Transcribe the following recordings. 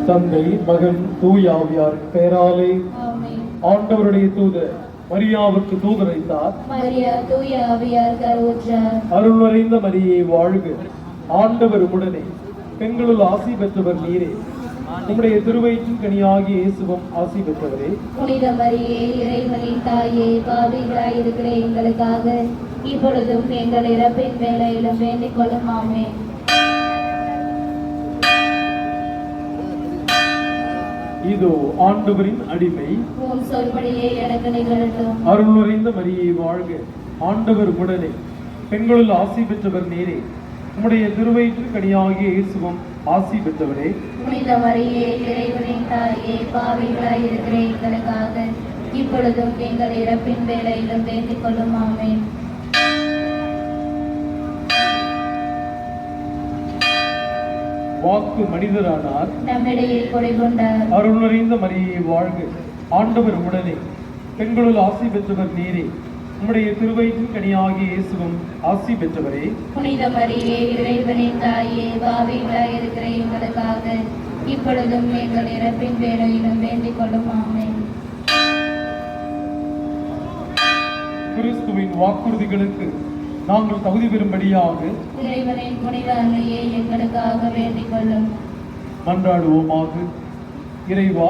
தந்தை, மகன், தூய ஆவியார் பெயராலே ஆண்டவருடைய தூதர் மரியாவுக்கு தூதரைத்தார். மரியா தூய ஆவியார் கருவுற்றார். அருள் நிறைந்த மரியே வாழ்க, ஆண்டவர் உடனே, பெண்களுள் ஆசி பெற்றவர் நீரே. உம்முடைய திருவயிற்றின் கனியாகிய இயேசுவும் ஆசி பெற்றவரே. புனித மரியே, இறைவனின் தாயே, பாவிகளாயிருக்கிற எங்களுக்காக இப்பொழுதும் எங்கள் இறப்பின் வேளையிலும் வேண்டிக் கொள்ளும். ஆமென். இதோ ஆண்டவரின் அடிமை, உம் சொல்படியே எனக்கு நிகழட்டும். அருள் நிறைந்த மரியே வாழ்க, ஆண்டவர் உடனே, பெண்களுள் ஆசி பெற்றவர் நீரே. உம்முடைய திருவயிற்றின் கனியாகிய இயேசுவும் ஆசி பெற்றவரே. புனித மரியே, இறைவனின் தாயே, பாவிகளாயிருக்கிற எங்களுக்காக இப்பொழுதும் எங்கள் இறப்பின் வேளையிலும் வேண்டிக் கொள்ளும். ஆமென். வாக்கு மனிதரானார், நம்மிடையே குடிகொண்டார். அருள் நிறைந்த மரியே வாழ்க, ஆண்டவர் உடனே, பெண்களுள் ஆசி பெற்றவர் நீரே. உம்முடைய திருவயிற்றின் கனியாகிய இயேசுவும் ஆசி பெற்றவரே. புனித மரியே, இறைவனின் தாயே, பாவிகளாயிருக்கிற எங்களுக்காக இப்பொழுதும் எங்கள் இறப்பின் வேளையிலும் வேண்டிக் கொள்ளும். ஆமென். கிறிஸ்துவின் வாக்குறுதிகளுக்கு நாங்கள் தகுதி பெறும்படியாக இறைவனின் புனித அன்னையே எங்களுக்காக வேண்டிக் கொள்ளும். மன்றாடுவோமாக. இறைவா,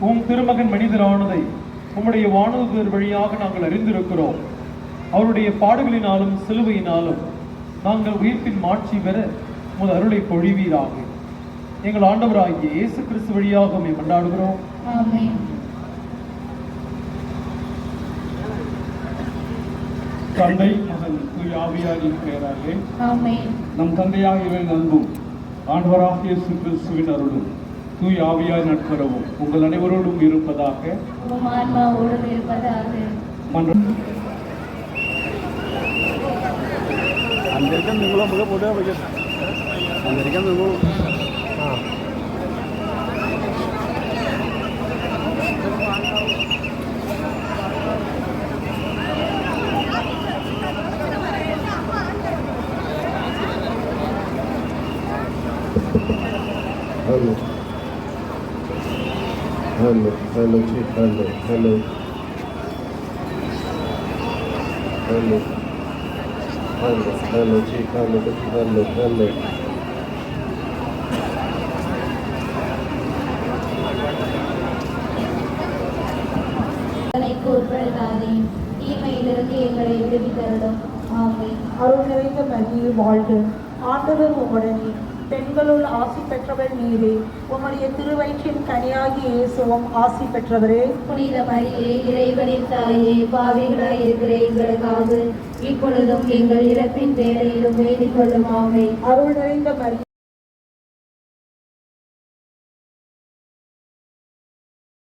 உம் திருமகன் மனிதரானதை உம்முடைய வானதூதர் வழியாக நாங்கள் அறிந்திருக்கிறோம். அவருடைய பாடுகளினாலும் சிலுவையினாலும் நாங்கள் உயிர்ப்பின் மாட்சி பெற உமது அருளை பொழிவீராக. எங்கள் ஆண்டவராகிய இயேசு கிறிஸ்து வழியாக உம்மை மன்றாடுகிறோம். ஆமென். தந்தை, மகன், தூய ஆவியாரின் பெயராலே ஆமென். நம் தந்தையாகிய அன்பும் ஆண்டவராகிய இயேசு கிறிஸ்துவின் அருளும் தூய ஆவியார் நட்புறவும் உங்கள் அனைவரோடும் இருப்பதாக. உம் ஆன்மாவோடும் இருப்பதாக. Hello. Hello, hello, chief, hello, hello. Hello. Hello, hello, chief, hello, hello, hello. உட்படுத்தாதே, தீமையிலிருந்து எங்களை விடுவித்தருளும். ஆமென். அருள் நிறைந்த மரியே வாழ்க, ஆண்டவர் உம்முடனே, பெண்களுள் ஆசி பெற்றவர் நீரே. உம்முடைய திருவயிற்றின் கனியாகிய இயேசுவும் ஆசி பெற்றவரே. புனித மரியே, இறைவனின் தாயே, பாவிகளாயிருக்கிற எங்களுக்காக இப்பொழுதும் எங்கள் இறப்பின் வேளையிலும் வேண்டிக் கொள்ளும். ஆமென். அருள் நிறைந்த மரியே